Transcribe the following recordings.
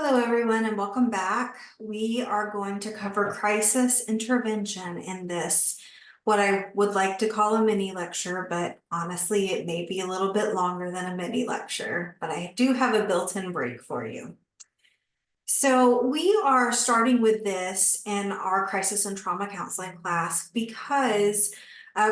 Hello, everyone, and welcome back. We are going to cover crisis intervention in this, what I would like to call a mini lecture, but honestly, it may be a little bit longer than a mini lecture, but I do have a built-in break for you. So we are starting with this in our crisis and trauma counseling class because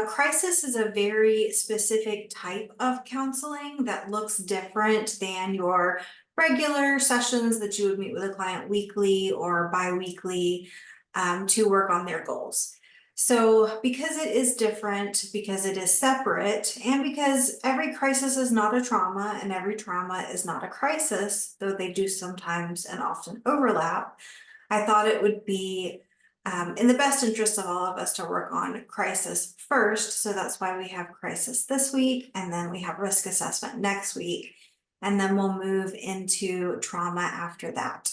crisis is a very specific type of counseling that looks different than your regular sessions that you would meet with a client weekly or bi-weekly to work on their goals. So because it is different, because it is separate, and because every crisis is not a trauma and every trauma is not a crisis, though they do sometimes and often overlap, I thought it would be in the best interest of all of us to work on crisis first. So that's why we have crisis this week, and then we have risk assessment next week, and then we'll move into trauma after that.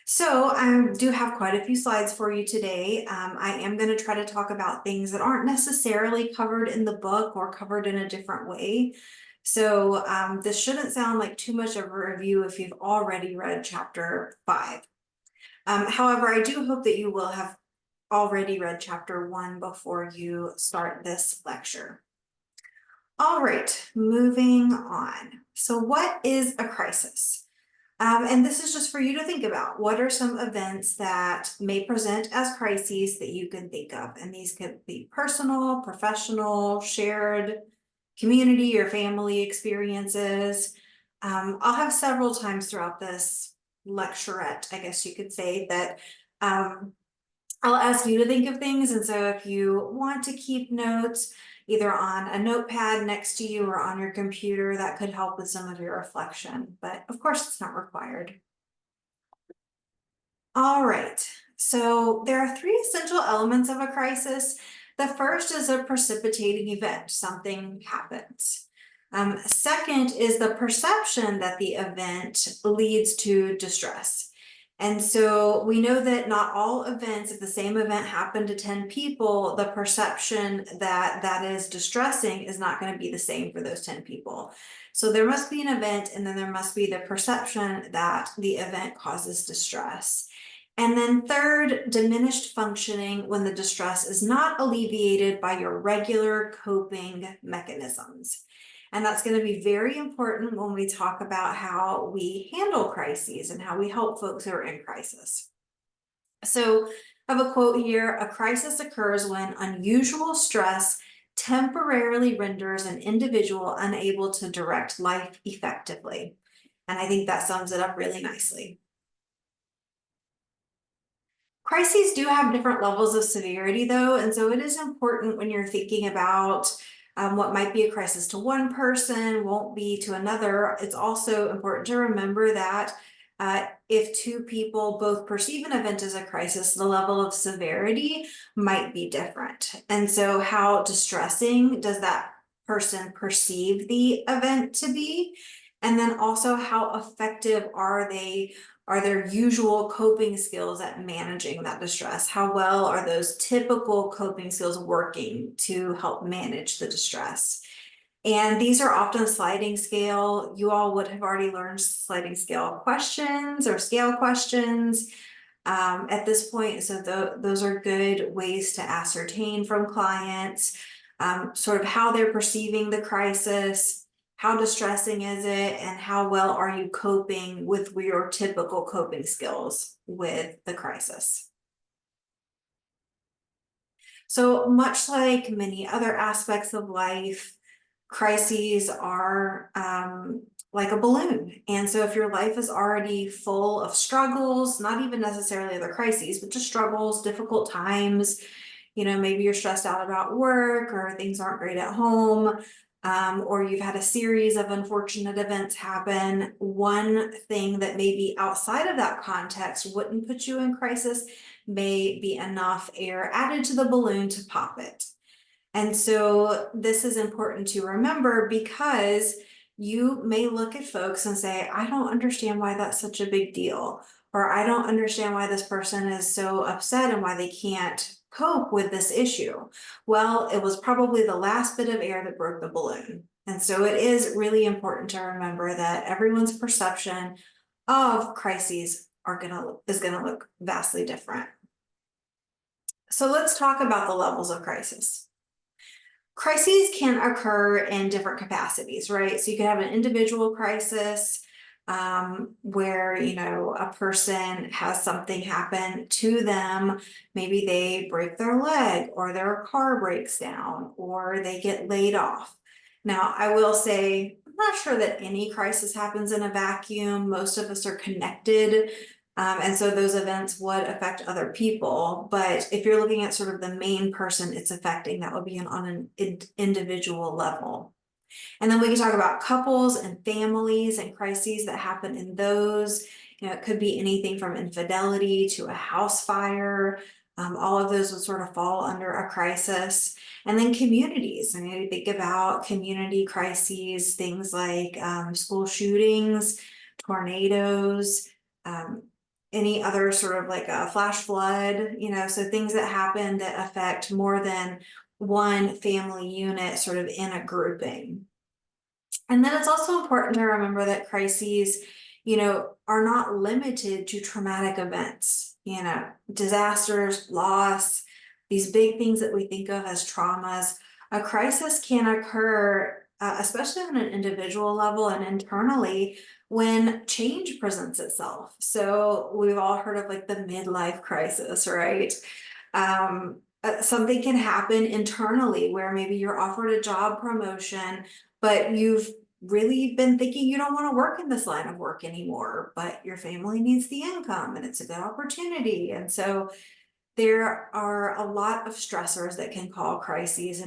So I do have quite a few slides for you today. I am going to try to talk about things that aren't necessarily covered in the book or covered in a different way. So this shouldn't sound like too much of a review if you've already read chapter 5. However, I do hope that you will have already read chapter 1 before you start this lecture. All right, moving on. So what is a crisis? And this is just for you to think about. What are some events that may present as crises that you can think of? And these could be personal, professional, shared, community or family experiences. I'll have several times throughout this lecturette, I guess you could say, that I'll ask you to think of things. And so if you want to keep notes, either on a notepad next to you or on your computer, that could help with some of your reflection, but of course it's not required. All right, so there are 3 essential elements of a crisis. The first is a precipitating event, something happens. Second is the perception that the event leads to distress. And so we know that not all events, if the same event happened to 10 people, the perception that that is distressing is not going to be the same for those 10 people. So there must be an event, and then there must be the perception that the event causes distress. And then third, diminished functioning when the distress is not alleviated by your regular coping mechanisms. And that's going to be very important when we talk about how we handle crises and how we help folks who are in crisis. So I have a quote here: "A crisis occurs when unusual stress temporarily renders an individual unable to direct life effectively." And I think that sums it up really nicely. Crises do have different levels of severity, though, and so it is important when you're thinking about what might be a crisis to one person won't be to another. It's also important to remember that if 2 people both perceive an event as a crisis, the level of severity might be different. And so how distressing does that person perceive the event to be? And then also, how effective are their usual coping skills at managing that distress? How well are those typical coping skills working to help manage the distress? And these are often sliding scale. You all would have already learned sliding scale questions or scale questions at this point. So those are good ways to ascertain from clients sort of how they're perceiving the crisis, how distressing is it, and how well are you coping with your typical coping skills with the crisis. So much like many other aspects of life, crises are like a balloon. And so if your life is already full of struggles, not even necessarily other crises, but just struggles, difficult times, maybe you're stressed out about work or things aren't great at home, or you've had a series of unfortunate events happen, one thing that may be outside of that context wouldn't put you in crisis may be enough air added to the balloon to pop it. And so this is important to remember, because you may look at folks and say, I don't understand why that's such a big deal, or I don't understand why this person is so upset and why they can't cope with this issue. Well, it was probably the last bit of air that broke the balloon. And so it is really important to remember that everyone's perception of crises is gonna look vastly different. So let's talk about the levels of crisis. Crises can occur in different capacities, right? So you can have an individual crisis, where a person has something happen to them. Maybe they break their leg, or their car breaks down, or they get laid off. Now, I will say, I'm not sure that any crisis happens in a vacuum. Most of us are connected. And so those events would affect other people. But if you're looking at sort of the main person it's affecting, that would be on an individual level. And then we can talk about couples and families and crises that happen in those. It could be anything from infidelity to a house fire. All of those would sort of fall under a crisis. And then communities. I mean, think about community crises, things like school shootings, tornadoes, um, any other sort of like a flash flood, so things that happen that affect more than one family unit sort of in a grouping. And then it's also important to remember that crises, are not limited to traumatic events, disasters, loss, these big things that we think of as traumas. A crisis can occur, especially on an individual level and internally, when change presents itself. So we've all heard of like the midlife crisis, right? Something can happen internally where maybe you're offered a job promotion, but you've really been thinking you don't want to work in this line of work anymore, but your family needs the income and it's a good opportunity. And so there are a lot of stressors that can cause crises.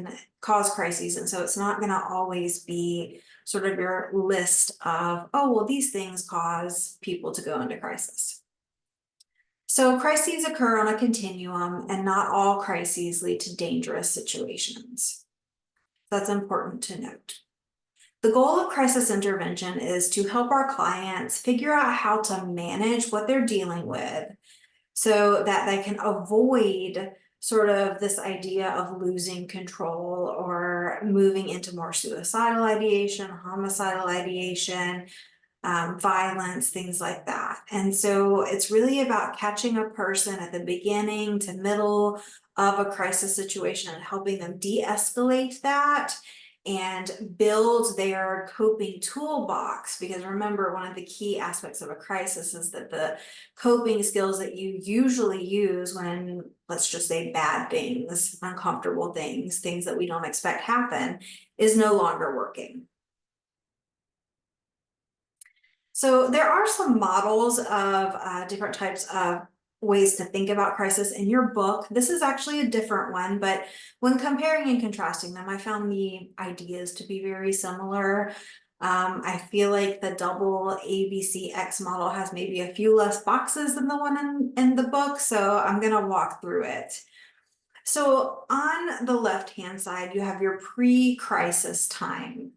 And so it's not going to always be sort of your list of, oh, well, these things cause people to go into crisis. So crises occur on a continuum, and not all crises lead to dangerous situations. That's important to note. The goal of crisis intervention is to help our clients figure out how to manage what they're dealing with so that they can avoid sort of this idea of losing control or moving into more suicidal ideation, homicidal ideation, violence, things like that. And so it's really about catching a person at the beginning to middle of a crisis situation and helping them de-escalate that and build their coping toolbox. Because remember, one of the key aspects of a crisis is that the coping skills that you usually use when, let's just say, bad things, uncomfortable things, things that we don't expect happen, is no longer working. So there are some models of different types of ways to think about crisis in your book. This is actually a different one, but when comparing and contrasting them, I found the ideas to be very similar. I feel like the double ABCX model has maybe a few less boxes than the one in the book, so I'm going to walk through it. So on the left-hand side, you have your pre-crisis time.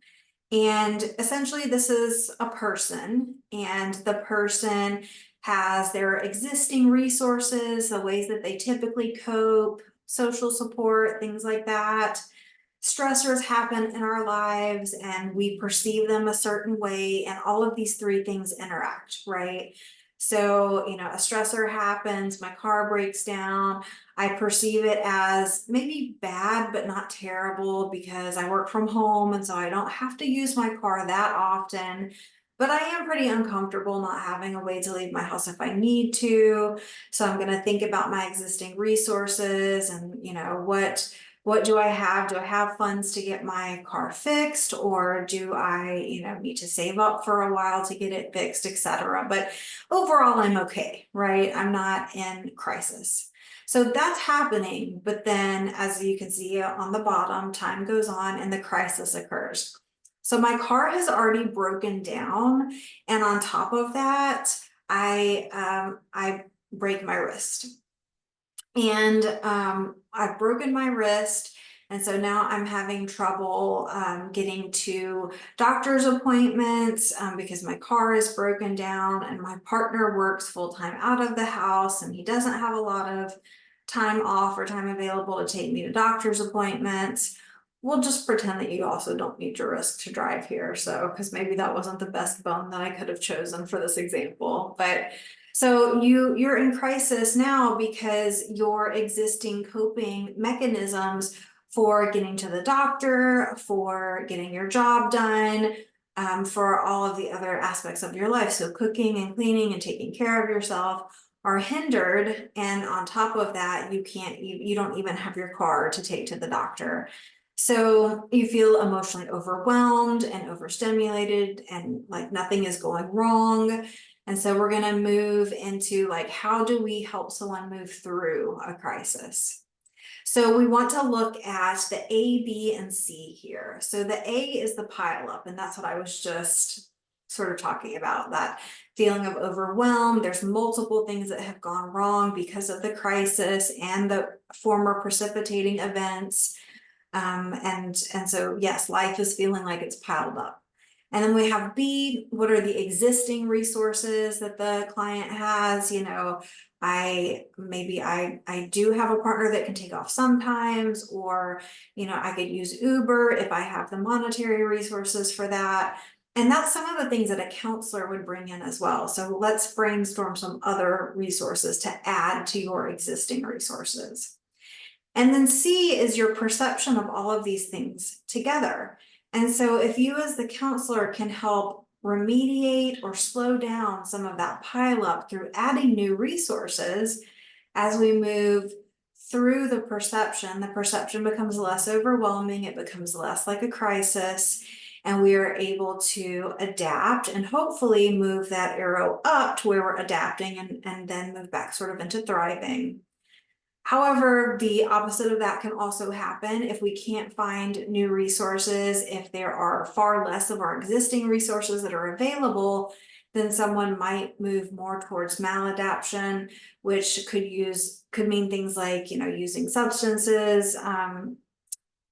And essentially, this is a person, and the person has their existing resources, the ways that they typically cope, social support, things like that. Stressors happen in our lives and we perceive them a certain way, and all of these three things interact, right? So, a stressor happens, my car breaks down. I perceive it as maybe bad, but not terrible because I work from home and so I don't have to use my car that often. But I am pretty uncomfortable not having a way to leave my house if I need to. So I'm going to think about my existing resources and, what do I have? Do I have funds to get my car fixed, or do I, need to save up for a while to get it fixed, etc. But overall, I'm okay, right? I'm not in crisis. So that's happening. But then, as you can see on the bottom, time goes on and the crisis occurs. So my car has already broken down, and on top of that, I break my wrist. And I've broken my wrist, and so now I'm having trouble getting to doctor's appointments because my car is broken down, and my partner works full-time out of the house, and he doesn't have a lot of time off or time available to take me to doctor's appointments. we'll just pretend that you also don't need your risk to drive here. So, because maybe that wasn't the best bone that I could have chosen for this example, but so you're in crisis now because your existing coping mechanisms for getting to the doctor, for getting your job done, for all of the other aspects of your life. So cooking and cleaning and taking care of yourself are hindered. And on top of that, you don't even have your car to take to the doctor. So you feel emotionally overwhelmed and overstimulated and like nothing is going wrong. And so we're going to move into like, how do we help someone move through a crisis? So we want to look at the A, B, and C here. So the A is the pile up, and that's what I was just sort of talking about, that feeling of overwhelm. There's multiple things that have gone wrong because of the crisis and the former precipitating events. And so, yes, life is feeling like it's piled up. And then we have B, what are the existing resources that the client has? You know, I do have a partner that can take off sometimes, or, you know, I could use Uber if I have the monetary resources for that. And that's some of the things that a counselor would bring in as well. So let's brainstorm some other resources to add to your existing resources. And then C is your perception of all of these things together. And so if you as the counselor can help remediate or slow down some of that pileup through adding new resources, as we move through the perception becomes less overwhelming, it becomes less like a crisis, and we are able to adapt and hopefully move that arrow up to where we're adapting and then move back sort of into thriving. However, the opposite of that can also happen if we can't find new resources, if there are far less of our existing resources that are available, then someone might move more towards maladaption, which could mean things like, you know, using substances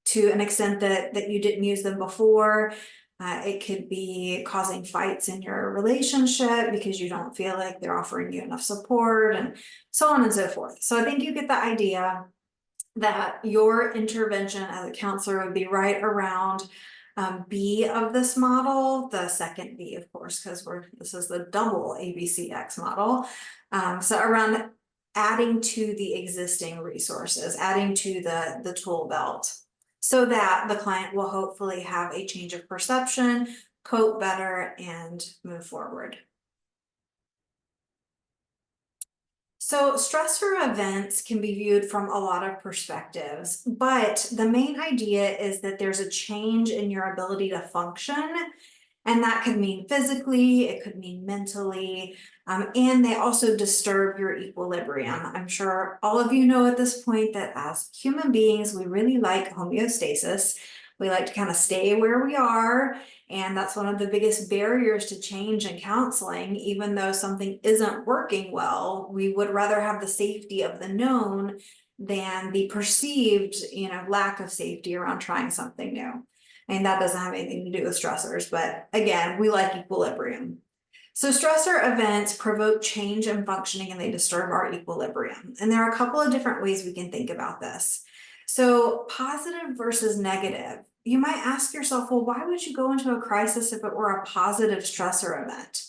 to an extent that you didn't use them before. It could be causing fights in your relationship because you don't feel like they're offering you enough support, and so on and so forth. So I think you get the idea that your intervention as a counselor would be right around B of this model, the second B, of course, because this is the double ABCX model. So around adding to the existing resources, adding to the tool belt, so that the client will hopefully have a change of perception, cope better, and move forward. So stressor events can be viewed from a lot of perspectives, but the main idea is that there's a change in your ability to function. And that could mean physically, it could mean mentally, and they also disturb your equilibrium. I'm sure all of you know at this point that as human beings, we really like homeostasis. We like to kind of stay where we are. And that's one of the biggest barriers to change in counseling. Even though something isn't working well, we would rather have the safety of the known than the perceived, you know, lack of safety around trying something new. And that doesn't have anything to do with stressors, but again, we like equilibrium. So stressor events provoke change in functioning and they disturb our equilibrium. And there are a couple of different ways we can think about this. So positive versus negative. You might ask yourself, well, why would you go into a crisis if it were a positive stressor event?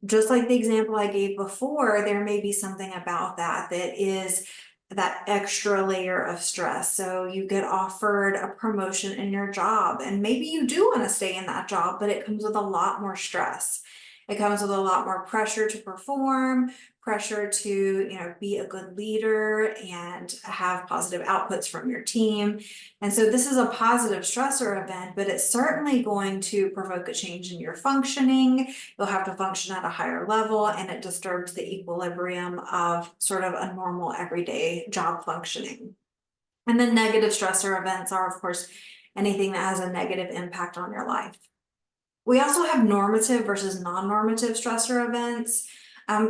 Just like the example I gave before, there may be something about that is that extra layer of stress. So you get offered a promotion in your job, and maybe you do want to stay in that job, but it comes with a lot more stress. It comes with a lot more pressure to perform, pressure to, you know, be a good leader and have positive outputs from your team. And so this is a positive stressor event, but it's certainly going to provoke a change in your functioning. You'll have to function at a higher level, and it disturbs the equilibrium of sort of a normal everyday job functioning. And then negative stressor events are, of course, anything that has a negative impact on your life. We also have normative versus non-normative stressor events.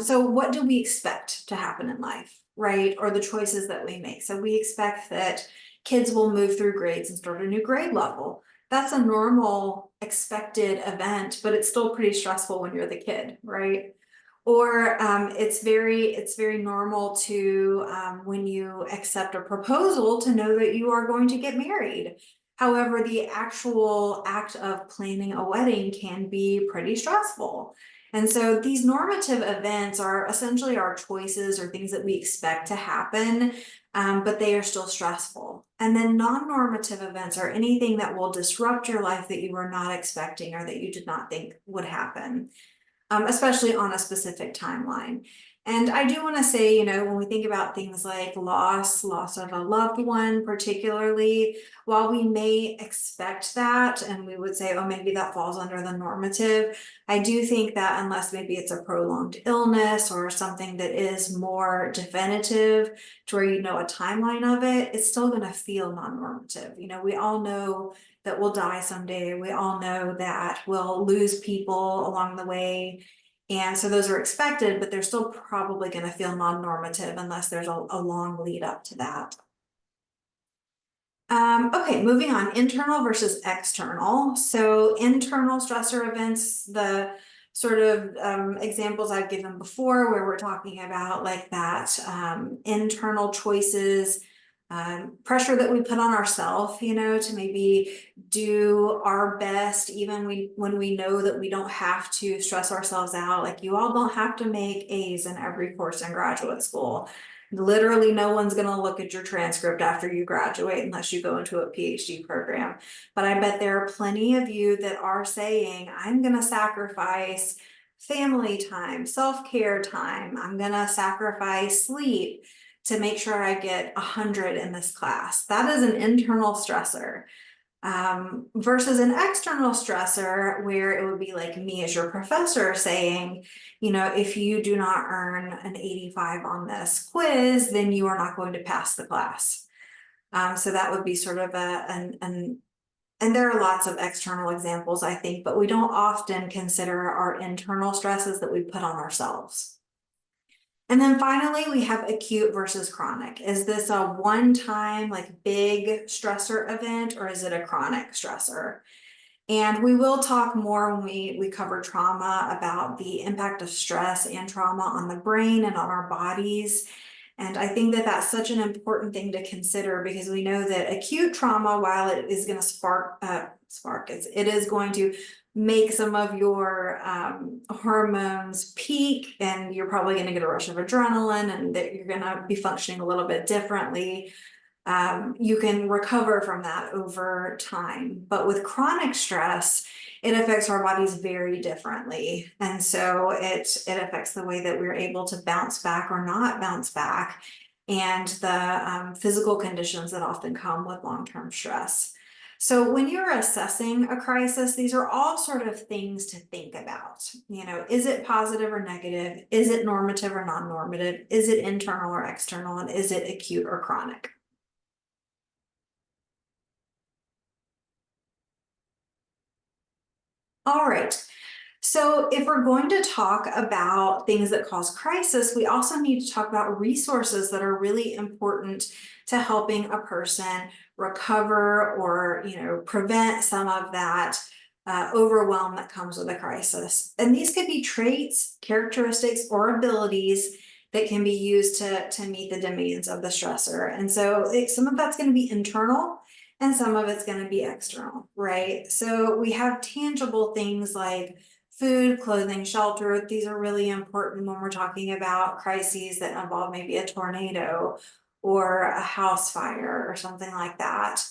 So what do we expect to happen in life, right? Or the choices that we make. So we expect that kids will move through grades and start a new grade level. That's a normal expected event, but it's still pretty stressful when you're the kid, right? Or it's very normal to when you accept a proposal to know that you are going to get married. However, the actual act of planning a wedding can be pretty stressful. And so these normative events are essentially our choices or things that we expect to happen, but they are still stressful. And then non-normative events are anything that will disrupt your life that you were not expecting or that you did not think would happen, especially on a specific timeline. And I do want to say, when we think about things like loss of a loved one, particularly, while we may expect that and we would say, oh, maybe that falls under the normative, I do think that unless maybe it's a prolonged illness or something that is more definitive to where you know a timeline of it, it's still going to feel non-normative. We all know that we'll die someday. We all know that we'll lose people along the way. And so those are expected, but they're still probably going to feel non-normative unless there's a long lead up to that. Okay, moving on, internal versus external. So internal stressor events, the sort of examples I've given before where we're talking about like that internal choices, pressure that we put on ourselves, to maybe do our best, even when we know that we don't have to stress ourselves out. Like you all don't have to make A's in every course in graduate school. Literally, no one's going to look at your transcript after you graduate unless you go into a PhD program. But I bet there are plenty of you that are saying, I'm going to sacrifice family time, self-care time. I'm going to sacrifice sleep to make sure I get 100 in this class. That is an internal stressor. Versus an external stressor where it would be like me as your professor saying, if you do not earn an 85 on this quiz, then you are not going to pass the class. So that would be sort of and there are lots of external examples, I think, but we don't often consider our internal stresses that we put on ourselves. And then finally, we have acute versus chronic. Is this a one-time, like big stressor event, or is it a chronic stressor? And we will talk more when we cover trauma about the impact of stress and trauma on the brain and on our bodies. And I think that that's such an important thing to consider because we know that acute trauma, while it is going to it is going to make some of your hormones peak, and you're probably going to get a rush of adrenaline, and that you're going to be functioning a little bit differently. You can recover from that over time. But with chronic stress, it affects our bodies very differently. And so it affects the way that we're able to bounce back or not bounce back, and the physical conditions that often come with long-term stress. So when you're assessing a crisis, these are all sort of things to think about. Is it positive or negative? Is it normative or non-normative? Is it internal or external? And is it acute or chronic? All right. So if we're going to talk about things that cause crisis, we also need to talk about resources that are really important to helping a person recover or, prevent some of that overwhelm that comes with a crisis. And these could be traits, characteristics, or abilities that can be used to meet the demands of the stressor. And so some of that's going to be internal, and some of it's going to be external, right? So we have tangible things like food, clothing, shelter. These are really important when we're talking about crises that involve maybe a tornado or a house fire or something like that.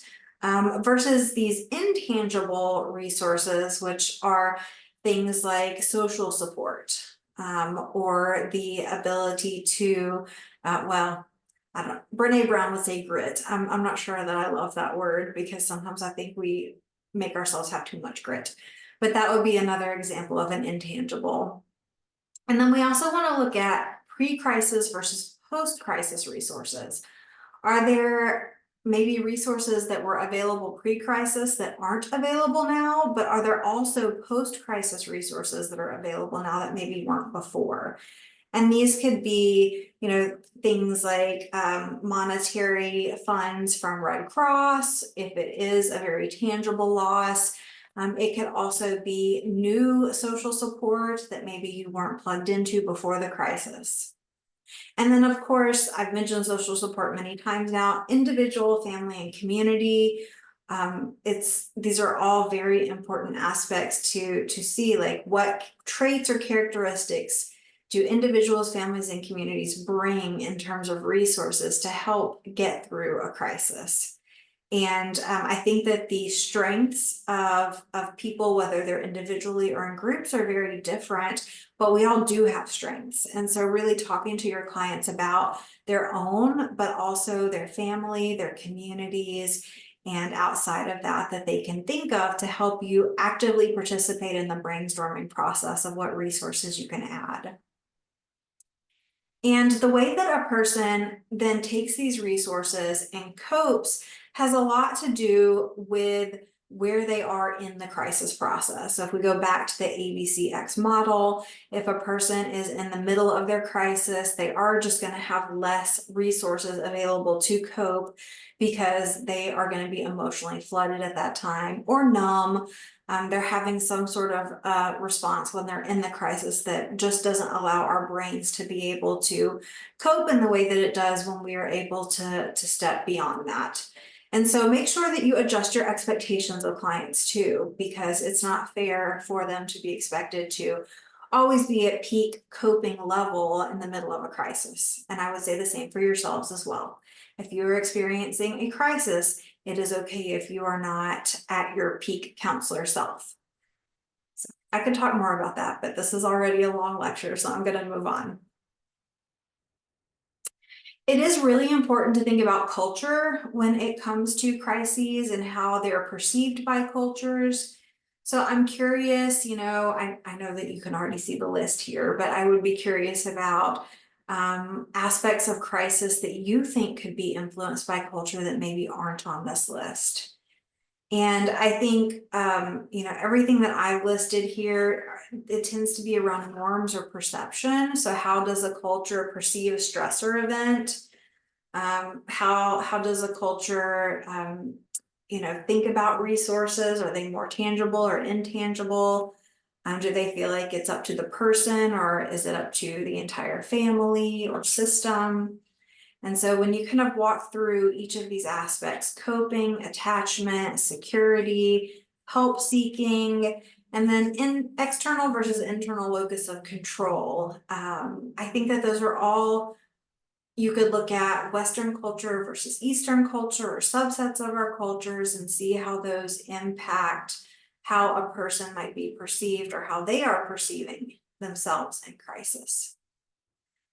Versus these intangible resources, which are things like social support, or the ability to, I don't know, Brene Brown would say grit. I'm not sure that I love that word because sometimes I think we make ourselves have too much grit, but that would be another example of an intangible. And then we also want to look at pre-crisis versus post-crisis resources. Are there maybe resources that were available pre-crisis that aren't available now, but are there also post-crisis resources that are available now that maybe weren't before? And these could be, things like monetary funds from Red Cross, if it is a very tangible loss. It could also be new social support that maybe you weren't plugged into before the crisis. And then, of course, I've mentioned social support many times now, individual, family, and community. These are all very important aspects to see, like, what traits or characteristics do individuals, families, and communities bring in terms of resources to help get through a crisis. And I think that the strengths of people, whether they're individually or in groups, are very different, but we all do have strengths. And so really talking to your clients about their own, but also their family, their communities, and outside of that, that they can think of to help you actively participate in the brainstorming process of what resources you can add. And the way that a person then takes these resources and copes has a lot to do with where they are in the crisis process. So if we go back to the ABCX model, if a person is in the middle of their crisis, they are just going to have less resources available to cope because they are going to be emotionally flooded at that time or numb. They're having some sort of response when they're in the crisis that just doesn't allow our brains to be able to cope in the way that it does when we are able to step beyond that. And so make sure that you adjust your expectations of clients too, because it's not fair for them to be expected to always be at peak coping level in the middle of a crisis. And I would say the same for yourselves as well. If you're experiencing a crisis, it is okay if you are not at your peak counselor self. So I could talk more about that, but this is already a long lecture, so I'm going to move on. It is really important to think about culture when it comes to crises and how they're perceived by cultures. So I'm curious, I know that you can already see the list here, but I would be curious about aspects of crisis that you think could be influenced by culture that maybe aren't on this list. And I think, everything that I've listed here, it tends to be around norms or perception. So how does a culture perceive a stressor event? How does a culture, think about resources? Are they more tangible or intangible? Do they feel like it's up to the person, or is it up to the entire family or system? And so when you kind of walk through each of these aspects, coping, attachment, security, help seeking, and then in external versus internal locus of control, I think that those are all, you could look at Western culture versus Eastern culture or subsets of our cultures and see how those impact how a person might be perceived or how they are perceiving themselves in crisis.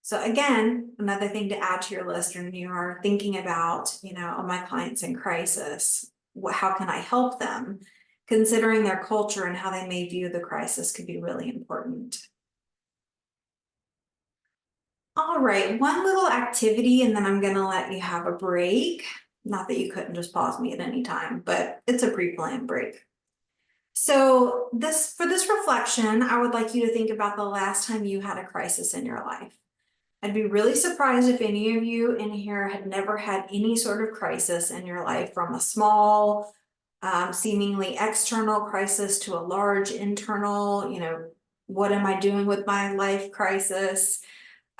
So again, another thing to add to your list when you are thinking about, my clients in crisis, how can I help them? Considering their culture and how they may view the crisis could be really important. All right, one little activity, and then I'm going to let you have a break. Not that you couldn't just pause me at any time, but it's a pre-planned break. So for this reflection, I would like you to think about the last time you had a crisis in your life. I'd be really surprised if any of you in here had never had any sort of crisis in your life, from a small, seemingly external crisis to a large internal, what am I doing with my life crisis,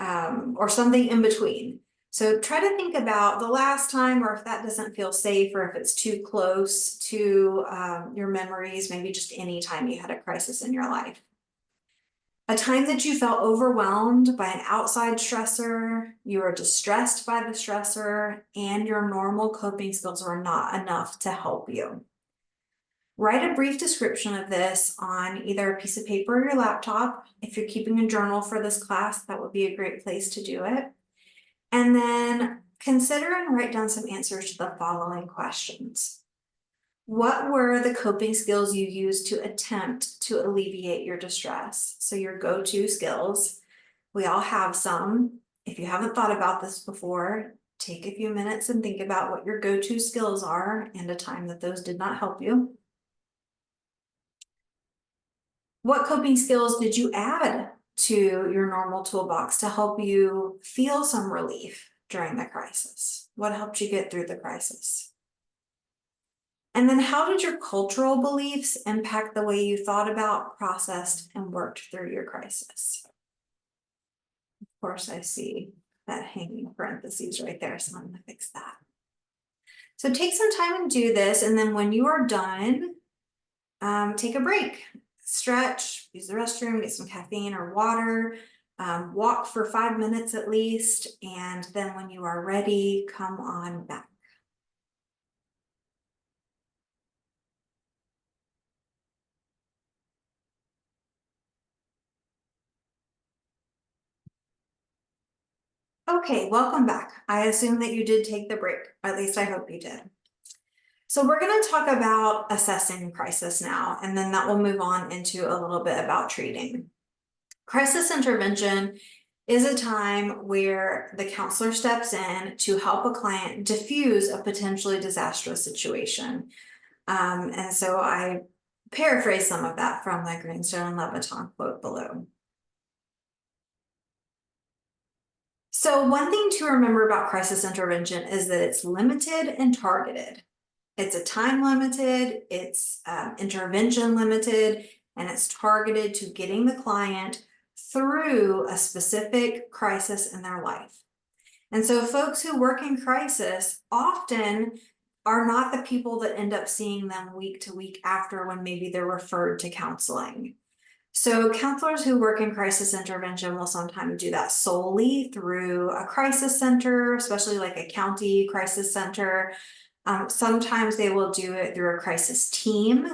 or something in between. So try to think about the last time, or if that doesn't feel safe, or if it's too close to your memories, maybe just any time you had a crisis in your life. A time that you felt overwhelmed by an outside stressor, you were distressed by the stressor, and your normal coping skills were not enough to help you. Write a brief description of this on either a piece of paper or your laptop. If you're keeping a journal for this class, that would be a great place to do it. And then consider and write down some answers to the following questions. What were the coping skills you used to attempt to alleviate your distress? So your go-to skills. We all have some. If you haven't thought about this before, take a few minutes and think about what your go-to skills are and a time that those did not help you. What coping skills did you add to your normal toolbox to help you feel some relief during the crisis? What helped you get through the crisis? And then how did your cultural beliefs impact the way you thought about, processed, and worked through your crisis? Of course, I see that hanging parentheses right there, so I'm going to fix that. So take some time and do this, and then when you are done, take a break, stretch, use the restroom, get some caffeine or water, walk for 5 minutes at least, and then when you are ready, come on back. Okay, welcome back. I assume that you did take the break, at least I hope you did. So we're going to talk about assessing crisis now, and then that will move on into a little bit about treating. Crisis intervention is a time where the counselor steps in to help a client diffuse a potentially disastrous situation. And so I paraphrase some of that from the Greenstone and Leviton quote below. So one thing to remember about crisis intervention is that it's limited and targeted. It's a time limited, it's intervention limited, and it's targeted to getting the client through a specific crisis in their life. And so folks who work in crisis often are not the people that end up seeing them week to week after when maybe they're referred to counseling. So counselors who work in crisis intervention will sometimes do that solely through a crisis center, especially like a county crisis center. Sometimes they will do it through a crisis team.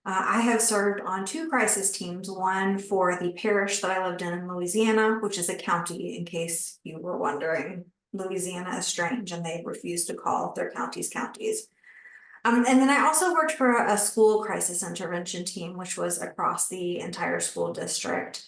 I have served on 2 crisis teams, one for the parish that I lived in Louisiana, which is a county, in case you were wondering. Louisiana is strange and they refuse to call their counties counties. And then I also worked for a school crisis intervention team, which was across the entire school district.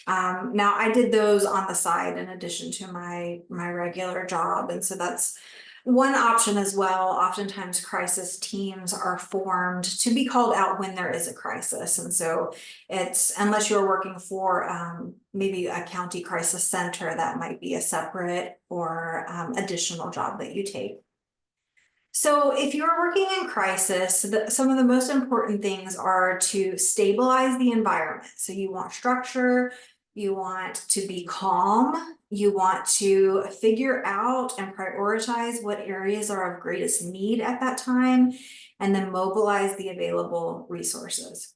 Now I did those on the side in addition to my regular job, and so that's one option as well. Oftentimes crisis teams are formed to be called out when there is a crisis, and so it's, unless you're working for maybe a county crisis center, that might be a separate or additional job that you take. So if you're working in crisis, some of the most important things are to stabilize the environment. So you want structure, you want to be calm, you want to figure out and prioritize what areas are of greatest need at that time, and then mobilize the available resources.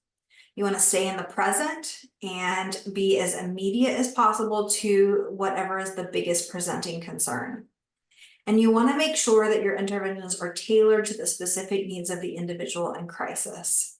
You want to stay in the present and be as immediate as possible to whatever is the biggest presenting concern. And you want to make sure that your interventions are tailored to the specific needs of the individual in crisis.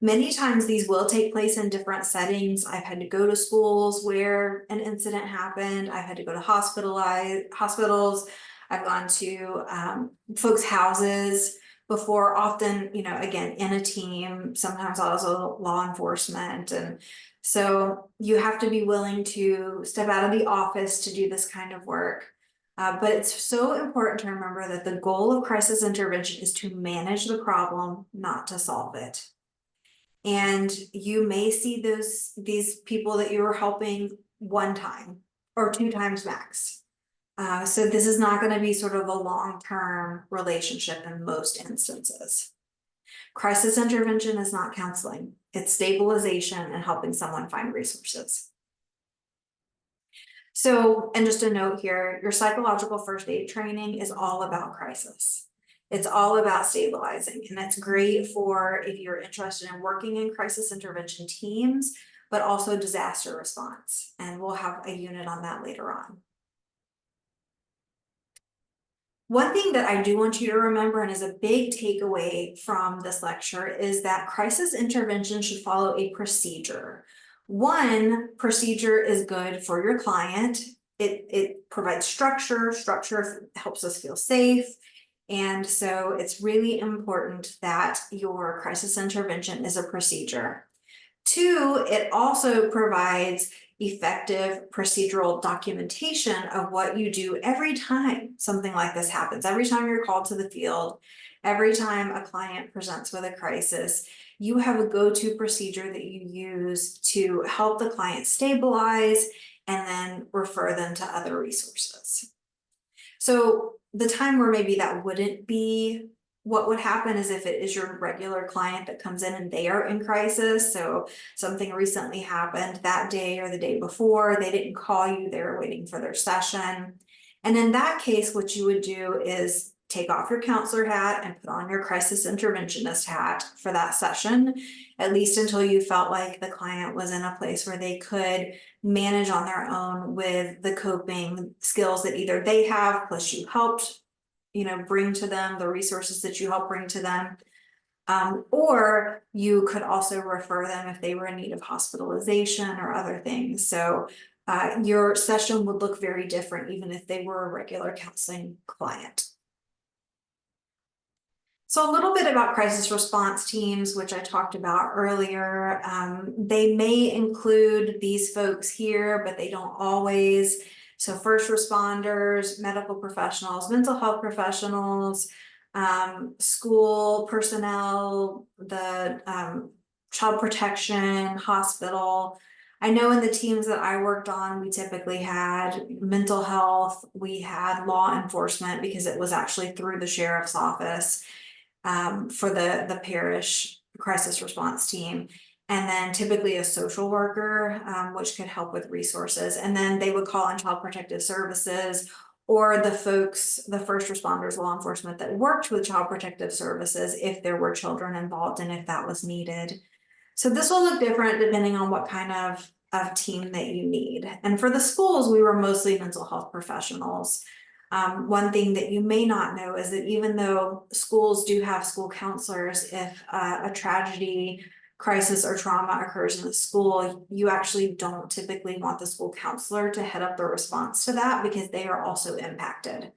Many times these will take place in different settings. I've had to go to schools where an incident happened. I've had to go to hospitals. I've gone to folks' houses before, often, you know, again, in a team, sometimes also law enforcement. And so you have to be willing to step out of the office to do this kind of work. But it's so important to remember that the goal of crisis intervention is to manage the problem, not to solve it. And you may see these people that you were helping 1 time or 2 times max. So this is not going to be sort of a long-term relationship in most instances. Crisis intervention is not counseling. It's stabilization and helping someone find resources. So, and just a note here, your psychological first aid training is all about crisis. It's all about stabilizing, and that's great for if you're interested in working in crisis intervention teams, but also disaster response. And we'll have a unit on that later on. One thing that I do want you to remember, and is a big takeaway from this lecture, is that crisis intervention should follow a procedure. One procedure is good for your client. It provides structure. Structure helps us feel safe. And so it's really important that your crisis intervention is a procedure. 2, it also provides effective procedural documentation of what you do every time something like this happens. Every time you're called to the field, every time a client presents with a crisis, you have a go-to procedure that you use to help the client stabilize and then refer them to other resources. So the time where maybe that wouldn't be what would happen is if it is your regular client that comes in and they are in crisis. So something recently happened that day or the day before, they didn't call you, they were waiting for their session. And in that case, what you would do is take off your counselor hat and put on your crisis interventionist hat for that session, at least until you felt like the client was in a place where they could manage on their own with the coping skills that either they have, plus you helped, bring to them, the resources that you help bring to them. Or you could also refer them if they were in need of hospitalization or other things. So your session would look very different even if they were a regular counseling client. So a little bit about crisis response teams, which I talked about earlier. They may include these folks here, but they don't always. So first responders, medical professionals, mental health professionals, school personnel, the child protection, hospital. I know in the teams that I worked on, we typically had mental health, we had law enforcement because it was actually through the sheriff's office for the parish crisis response team. And then typically a social worker, which could help with resources. And then they would call on child protective services or the folks, the first responders, law enforcement that worked with child protective services if there were children involved and if that was needed. So this will look different depending on what kind of team that you need. And for the schools, we were mostly mental health professionals. One thing that you may not know is that even though schools do have school counselors, if a tragedy, crisis, or trauma occurs in the school, you actually don't typically want the school counselor to head up the response to that because they are also impacted.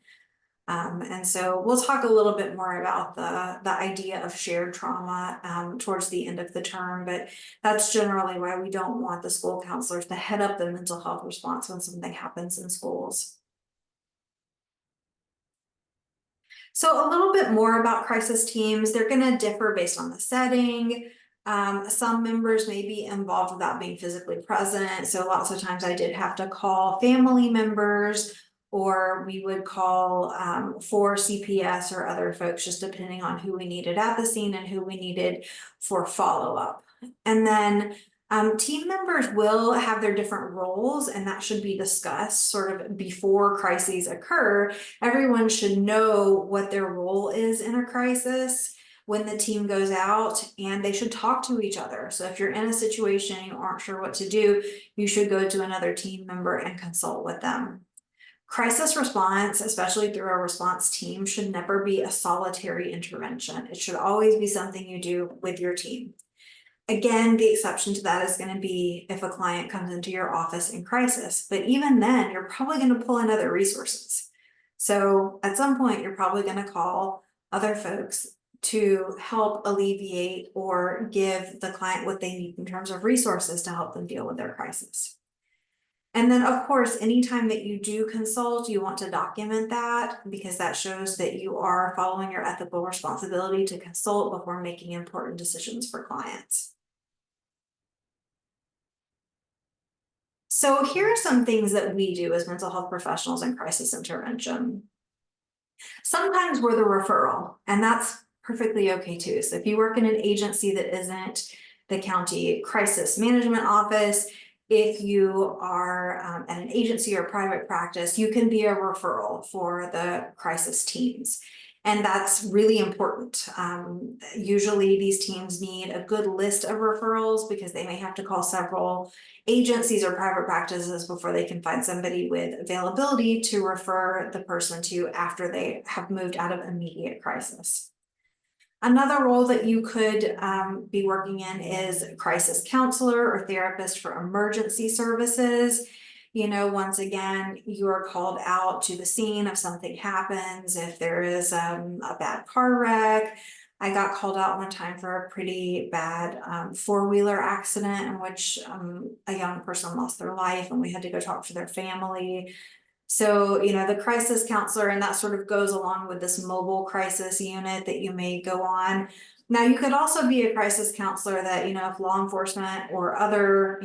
And so we'll talk a little bit more about the idea of shared trauma towards the end of the term, but that's generally why we don't want the school counselors to head up the mental health response when something happens in schools. So a little bit more about crisis teams. They're going to differ based on the setting. Some members may be involved without being physically present. So lots of times I did have to call family members, or we would call for CPS or other folks, just depending on who we needed at the scene and who we needed for follow-up. And then team members will have their different roles, and that should be discussed sort of before crises occur. Everyone should know what their role is in a crisis when the team goes out, and they should talk to each other. So if you're in a situation and you aren't sure what to do, you should go to another team member and consult with them. Crisis response, especially through a response team, should never be a solitary intervention. It should always be something you do with your team. Again, the exception to that is going to be if a client comes into your office in crisis, but even then, you're probably going to pull in other resources. So at some point, you're probably going to call other folks to help alleviate or give the client what they need in terms of resources to help them deal with their crisis. And then, of course, anytime that you do consult, you want to document that because that shows that you are following your ethical responsibility to consult before making important decisions for clients. So here are some things that we do as mental health professionals in crisis intervention. Sometimes we're the referral, and that's perfectly okay too. So if you work in an agency that isn't the county crisis management office, if you are at an agency or private practice, you can be a referral for the crisis teams. And that's really important. Usually these teams need a good list of referrals because they may have to call several agencies or private practices before they can find somebody with availability to refer the person to after they have moved out of immediate crisis. Another role that you could be working in is crisis counselor or therapist for emergency services. Once again, you are called out to the scene if something happens, if there is a bad car wreck. I got called out one time for a pretty bad four-wheeler accident in which a young person lost their life and we had to go talk to their family. So, the crisis counselor, and that sort of goes along with this mobile crisis unit that you may go on. Now, you could also be a crisis counselor that, if law enforcement or other,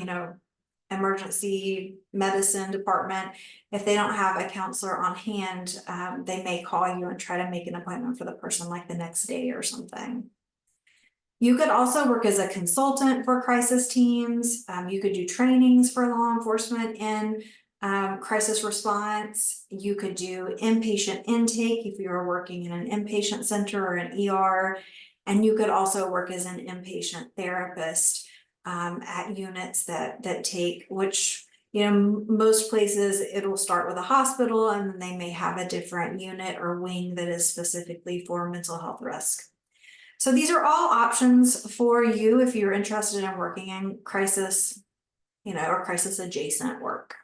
emergency medicine department, if they don't have a counselor on hand, they may call you and try to make an appointment for the person like the next day or something. You could also work as a consultant for crisis teams. You could do trainings for law enforcement in Crisis response, you could do inpatient intake if you were working in an inpatient center or an ER, and you could also work as an inpatient therapist at units that take, which, you know, most places it'll start with a hospital and then they may have a different unit or wing that is specifically for mental health risk. So these are all options for you if you're interested in working in crisis, you know, or crisis adjacent work.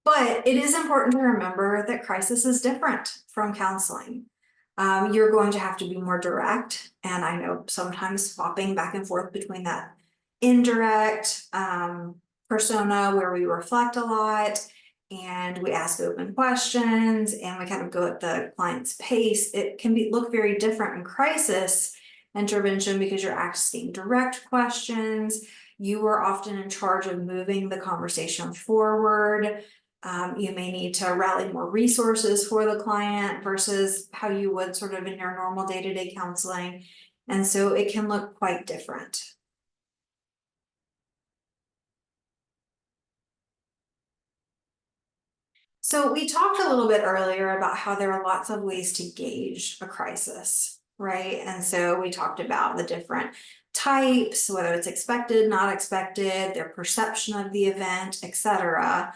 But it is important to remember that crisis is different from counseling. You're going to have to be more direct, and I know sometimes swapping back and forth between that indirect persona where we reflect a lot and we ask open questions and we kind of go at the client's pace. It can look very different in crisis intervention because you're asking direct questions. You are often in charge of moving the conversation forward. You may need to rally more resources for the client versus how you would sort of in your normal day-to-day counseling. And so it can look quite different. So we talked a little bit earlier about how there are lots of ways to gauge a crisis, right? And so we talked about the different types, whether it's expected, not expected, their perception of the event, etc.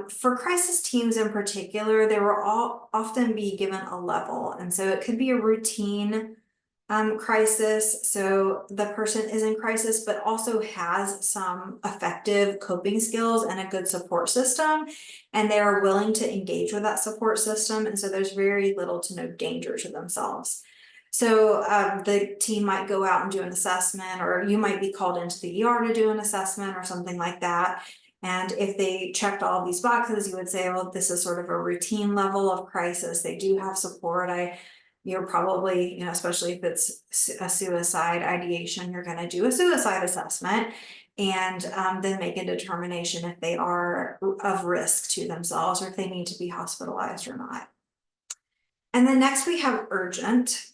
For crisis teams in particular, they will all often be given a level. And so it could be a routine crisis. So the person is in crisis, but also has some effective coping skills and a good support system. And they are willing to engage with that support system. And so there's very little to no danger to themselves. So the team might go out and do an assessment, or you might be called into the ER to do an assessment or something like that. And if they checked all these boxes, you would say, well, this is sort of a routine level of crisis. They do have support. You're probably, you know, especially if it's a suicide ideation, you're going to do a suicide assessment and then make a determination if they are of risk to themselves or if they need to be hospitalized or not. And then next we have urgent.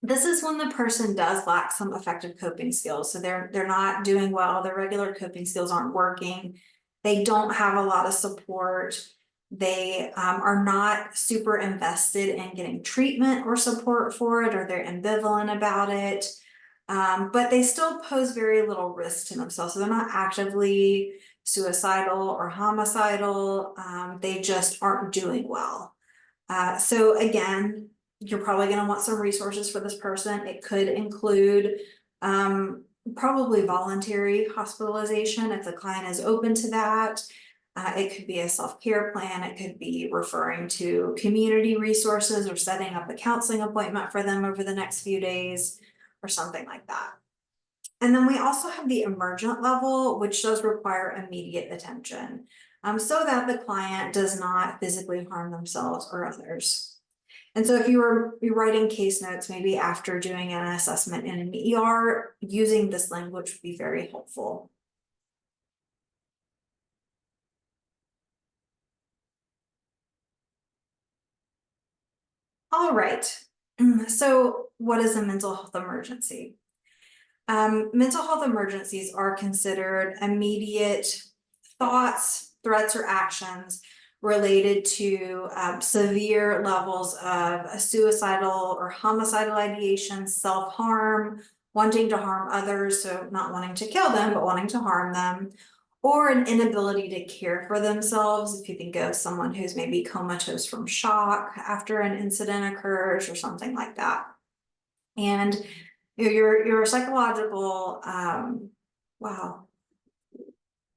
This is when the person does lack some effective coping skills. So they're not doing well, their regular coping skills aren't working. They don't have a lot of support. They are not super invested in getting treatment or support for it, or they're ambivalent about it. But they still pose very little risk to themselves. So they're not actively suicidal or homicidal. They just aren't doing well. So again, you're probably going to want some resources for this person. It could include probably voluntary hospitalization if the client is open to that. It could be a self-care plan. It could be referring to community resources or setting up a counseling appointment for them over the next few days or something like that. And then we also have the emergent level, which does require immediate attention so that the client does not physically harm themselves or others. And so if you're writing case notes, maybe after doing an assessment in an ER, using this language would be very helpful. All right, so what is a mental health emergency? Mental health emergencies are considered immediate thoughts, threats, or actions related to severe levels of a suicidal or homicidal ideation, self-harm, wanting to harm others, so not wanting to kill them, but wanting to harm them, or an inability to care for themselves. If you think of someone who's maybe comatose from shock after an incident occurs or something like that. And your psychological, wow,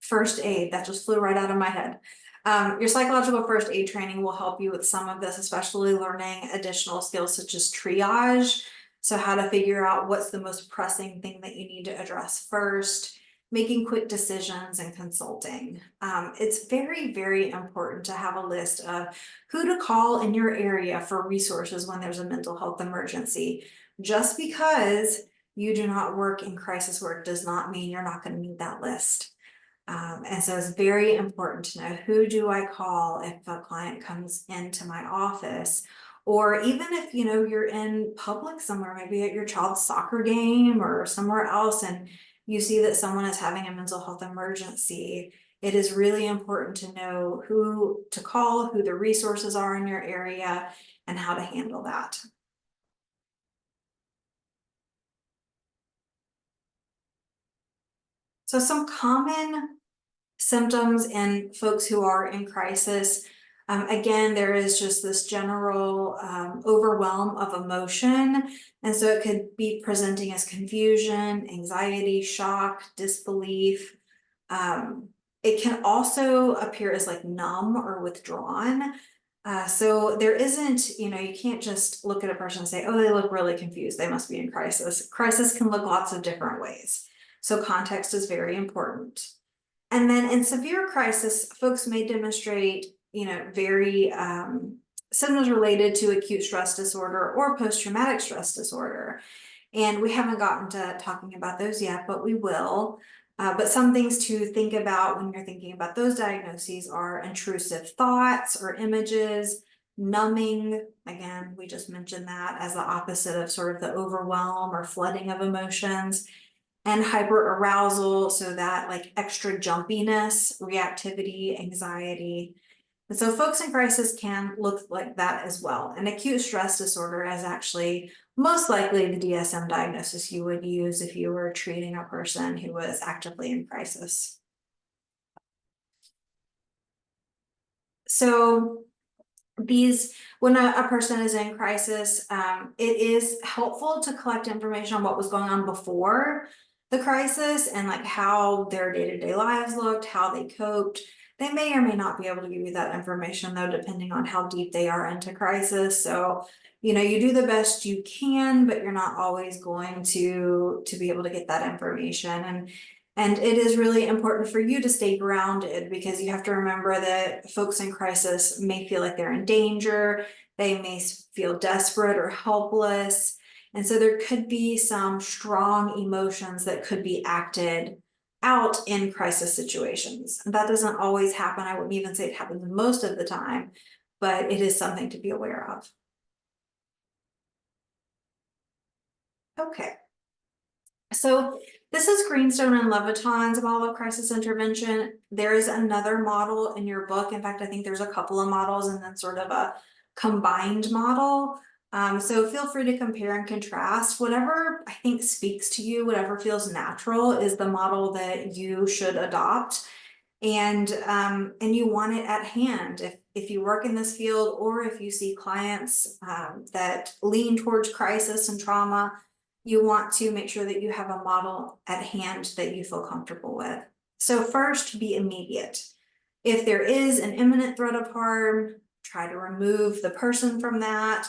first aid, that just flew right out of my head. Your psychological first aid training will help you with some of this, especially learning additional skills such as triage. So how to figure out what's the most pressing thing that you need to address first, making quick decisions, and consulting. It's very, very important to have a list of who to call in your area for resources when there's a mental health emergency. Just because you do not work in crisis work does not mean you're not going to need that list. And so it's very important to know, who do I call if a client comes into my office, or even if, you know, you're in public somewhere, maybe at your child's soccer game or somewhere else, and you see that someone is having a mental health emergency, it is really important to know who to call, who the resources are in your area, and how to handle that. So some common symptoms in folks who are in crisis, again, there is just this general overwhelm of emotion. And so it could be presenting as confusion, anxiety, shock, disbelief. It can also appear as like numb or withdrawn. So there isn't, you can't just look at a person and say, oh, they look really confused, they must be in crisis. Crisis can look lots of different ways. So context is very important. And then in severe crisis, folks may demonstrate, very symptoms related to acute stress disorder or post-traumatic stress disorder. And we haven't gotten to talking about those yet, but we will. But some things to think about when you're thinking about those diagnoses are intrusive thoughts or images, numbing. Again, we just mentioned that as the opposite of sort of the overwhelm or flooding of emotions, and hyperarousal, so that like extra jumpiness, reactivity, anxiety. And so folks in crisis can look like that as well. And acute stress disorder is actually most likely the DSM diagnosis you would use if you were treating a person who was actively in crisis. So when a person is in crisis, it is helpful to collect information on what was going on before the crisis and like how their day-to-day lives looked, how they coped. They may or may not be able to give you that information though, depending on how deep they are into crisis. So, you do the best you can, but you're not always going to be able to get that information. And it is really important for you to stay grounded, because you have to remember that folks in crisis may feel like they're in danger. They may feel desperate or helpless. And so there could be some strong emotions that could be acted out in crisis situations. And that doesn't always happen. I wouldn't even say it happens most of the time, but it is something to be aware of. Okay. So this is Greenstone and Leviton's model of crisis intervention. There is another model in your book. In fact, I think there's a couple of models and then sort of a combined model. So feel free to compare and contrast. Whatever I think speaks to you, whatever feels natural is the model that you should adopt. And you want it at hand. If you work in this field, or if you see clients that lean towards crisis and trauma, you want to make sure that you have a model at hand that you feel comfortable with. So first, be immediate. If there is an imminent threat of harm, try to remove the person from that,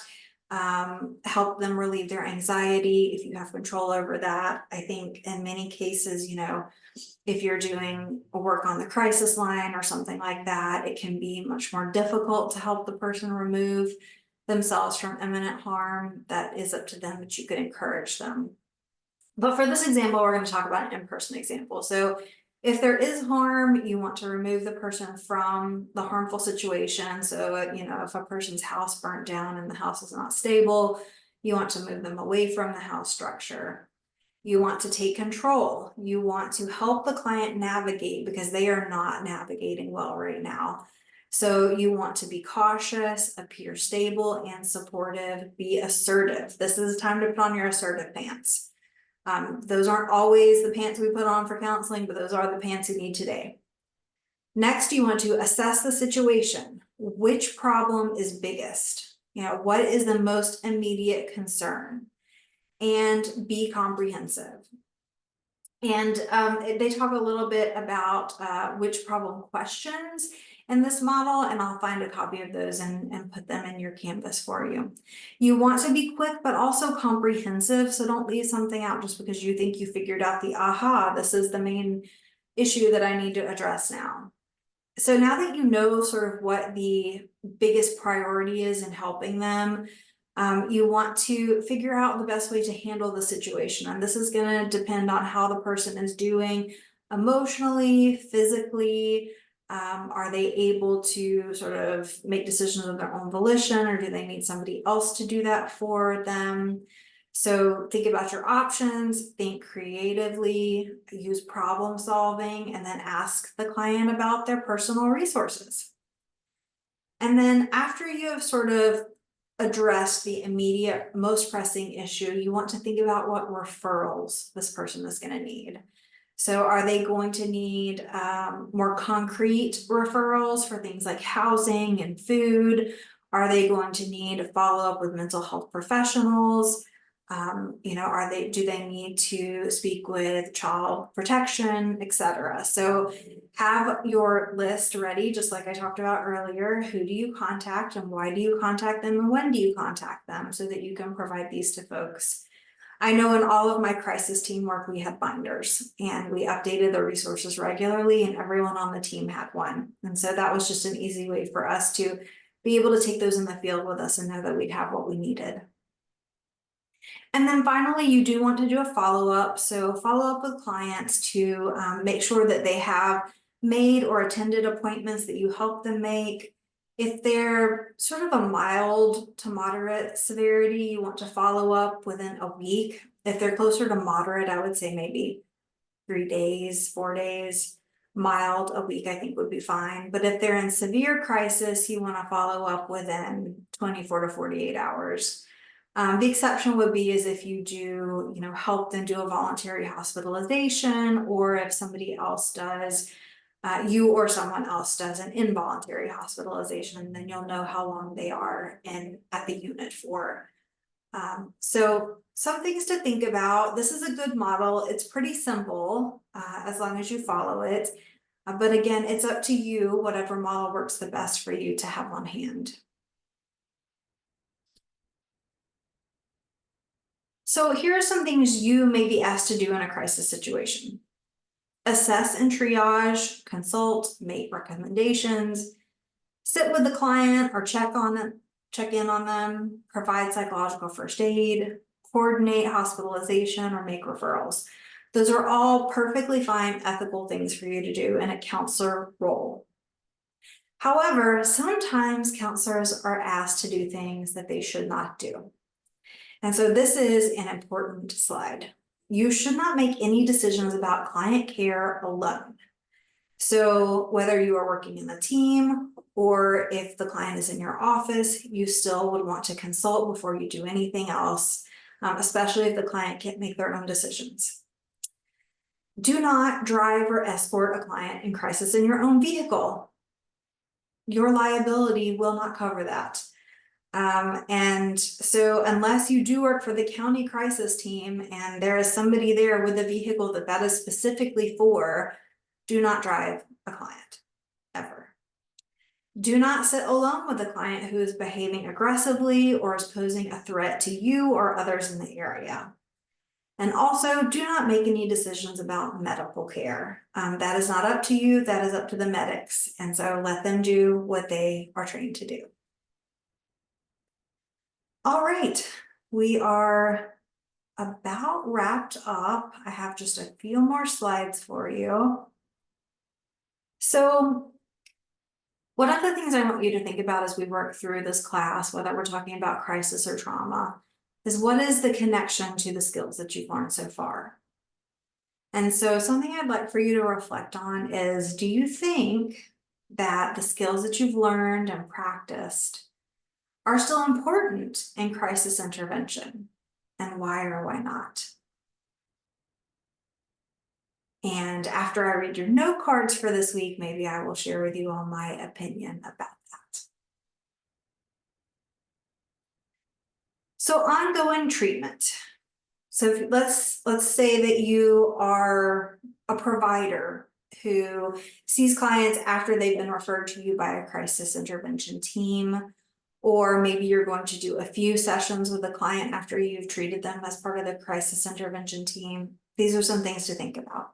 help them relieve their anxiety if you have control over that. I think in many cases, if you're doing a work on the crisis line or something like that, it can be much more difficult to help the person remove themselves from imminent harm. That is up to them, but you could encourage them. But for this example, we're going to talk about an in-person example. So if there is harm, you want to remove the person from the harmful situation. So, if a person's house burnt down and the house is not stable, you want to move them away from the house structure. You want to take control. You want to help the client navigate because they are not navigating well right now. So you want to be cautious, appear stable and supportive, be assertive. This is time to put on your assertive pants. Those aren't always the pants we put on for counseling, but those are the pants you need today. Next, you want to assess the situation. Which problem is biggest? What is the most immediate concern? And be comprehensive. And they talk a little bit about which problem questions in this model, and I'll find a copy of those and put them in your Canvas for you. You want to be quick, but also comprehensive. So don't leave something out just because you think you figured out the aha, this is the main issue that I need to address now. So now that you know sort of what the biggest priority is in helping them, you want to figure out the best way to handle the situation. And this is going to depend on how the person is doing emotionally, physically. Are they able to sort of make decisions of their own volition, or do they need somebody else to do that for them? So think about your options, think creatively, use problem solving, and then ask the client about their personal resources. And then after you have sort of addressed the immediate, most pressing issue, you want to think about what referrals this person is going to need. So are they going to need more concrete referrals for things like housing and food? Are they going to need a follow-up with mental health professionals? Do they need to speak with child protection, etc.? So have your list ready, just like I talked about earlier. Who do you contact and why do you contact them and when do you contact them so that you can provide these to folks? I know in all of my crisis teamwork, we had binders and we updated the resources regularly and everyone on the team had one. And so that was just an easy way for us to be able to take those in the field with us and know that we'd have what we needed. And then finally, you do want to do a follow-up. So follow up with clients to make sure that they have made or attended appointments that you help them make. If they're sort of a mild to moderate severity, you want to follow up within a week. If they're closer to moderate, I would say maybe 3 days, 4 days. Mild, a week I think would be fine. But if they're in severe crisis, you want to follow up within 24 to 48 hours. The exception would be is if you do, help them do a voluntary hospitalization, or if somebody else does, you or someone else does an involuntary hospitalization, then you'll know how long they are at the unit for. So some things to think about. This is a good model. It's pretty simple as long as you follow it. But again, it's up to you, whatever model works the best for you to have on hand. So here are some things you may be asked to do in a crisis situation. Assess and triage, consult, make recommendations, sit with the client or check in on them, provide psychological first aid, coordinate hospitalization, or make referrals. Those are all perfectly fine ethical things for you to do in a counselor role. However, sometimes counselors are asked to do things that they should not do. And so this is an important slide. You should not make any decisions about client care alone. So whether you are working in a team or if the client is in your office, you still would want to consult before you do anything else, especially if the client can't make their own decisions. Do not drive or escort a client in crisis in your own vehicle. Your liability will not cover that. And so unless you do work for the county crisis team and there is somebody there with a vehicle that is specifically for, do not drive a client, ever. Do not sit alone with a client who is behaving aggressively or is posing a threat to you or others in the area. And also, do not make any decisions about medical care. That is not up to you, that is up to the medics. And so let them do what they are trained to do. All right, we are about wrapped up. I have just a few more slides for you. So one of the things I want you to think about as we work through this class, whether we're talking about crisis or trauma, is what is the connection to the skills that you've learned so far? And so something I'd like for you to reflect on is, do you think that the skills that you've learned and practiced are still important in crisis intervention, and why or why not? And after I read your note cards for this week, maybe I will share with you all my opinion about that. So ongoing treatment. So let's say that you are a provider who sees clients after they've been referred to you by a crisis intervention team, or maybe you're going to do a few sessions with a client after you've treated them as part of the crisis intervention team. These are some things to think about.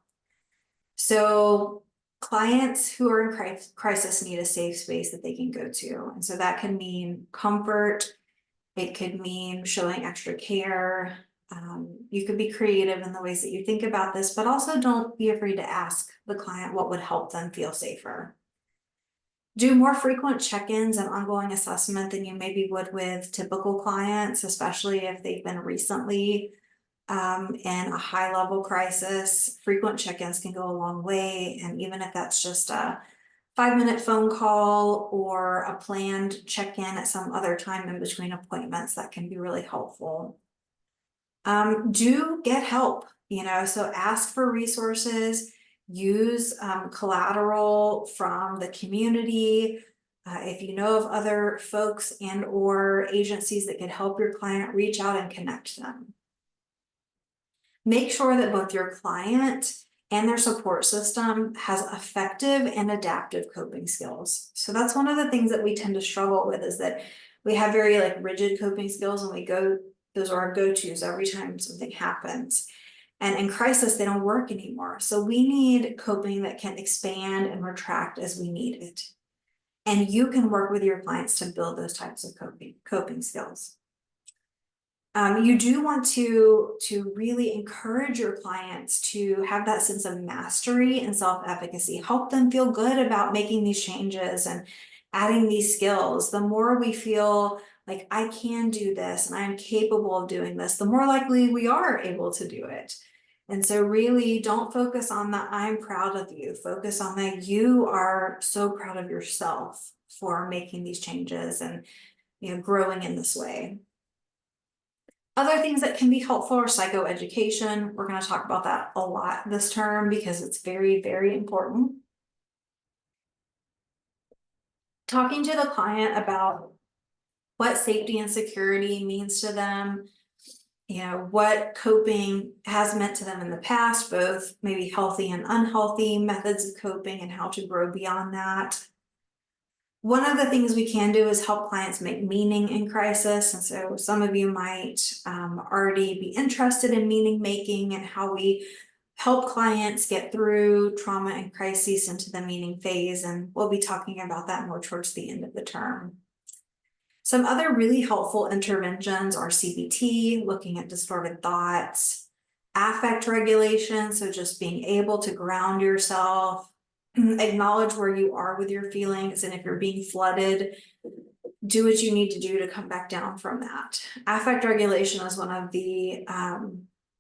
So clients who are in crisis need a safe space that they can go to. And so that can mean comfort. It could mean showing extra care. You could be creative in the ways that you think about this, but also don't be afraid to ask the client what would help them feel safer. Do more frequent check-ins and ongoing assessment than you maybe would with typical clients, especially if they've been recently in a high level crisis. Frequent check-ins can go a long way, and even if that's just a 5-minute phone call or a planned check-in at some other time in between appointments, that can be really helpful. Do get help, so ask for resources, use collateral from the community. If you know of other folks and or agencies that could help your client, reach out and connect them. Make sure that both your client and their support system has effective and adaptive coping skills. So that's one of the things that we tend to struggle with, is that we have very rigid coping skills, and those are our go-tos every time something happens. And in crisis, they don't work anymore. So we need coping that can expand and retract as we need it. And you can work with your clients to build those types of coping skills. You do want to really encourage your clients to have that sense of mastery and self-efficacy. Help them feel good about making these changes and adding these skills. The more we feel like I can do this and I'm capable of doing this, the more likely we are able to do it. And so really don't focus on the I'm proud of you. Focus on that you are so proud of yourself for making these changes and growing in this way. Other things that can be helpful are psychoeducation. We're going to talk about that a lot this term because it's very, very important. Talking to the client about what safety and security means to them, what coping has meant to them in the past, both maybe healthy and unhealthy methods of coping, and how to grow beyond that. One of the things we can do is help clients make meaning in crisis. And so some of you might already be interested in meaning making and how we help clients get through trauma and crises into the meaning phase. And we'll be talking about that more towards the end of the term. Some other really helpful interventions are CBT, looking at distorted thoughts, affect regulation, so just being able to ground yourself, acknowledge where you are with your feelings, and if you're being flooded, do what you need to do to come back down from that. Affect regulation is one of the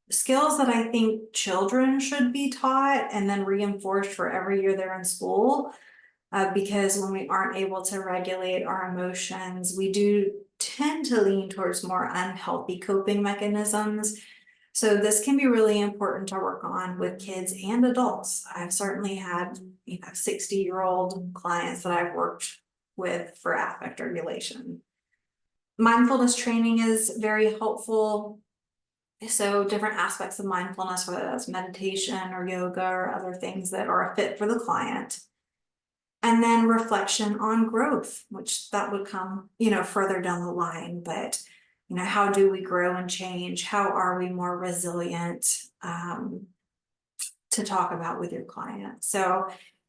skills that I think children should be taught and then reinforced for every year they're in school, because when we aren't able to regulate our emotions, we do tend to lean towards more unhealthy coping mechanisms. So this can be really important to work on with kids and adults. I've certainly had 60-year-old clients that I've worked with for affect regulation. Mindfulness training is very helpful. So different aspects of mindfulness, whether that's meditation or yoga or other things that are a fit for the client. And then reflection on growth, which that would come, further down the line, but how do we grow and change? How are we more resilient, to talk about with your client? So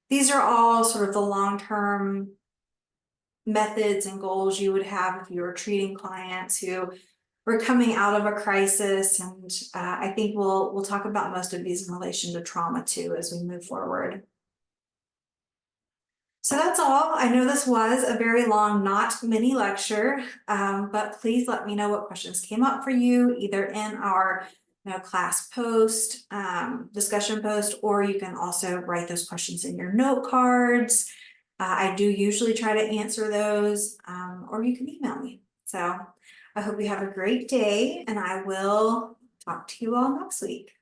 these are all sort of the long-term methods and goals you would have if you were treating clients who were coming out of a crisis. And I think we'll talk about most of these in relation to trauma too as we move forward. So that's all. I know this was a very long, not mini lecture, but please let me know what questions came up for you, either in our class post, discussion post, or you can also write those questions in your note cards. I do usually try to answer those, or you can email me. So I hope you have a great day, and I will talk to you all next week.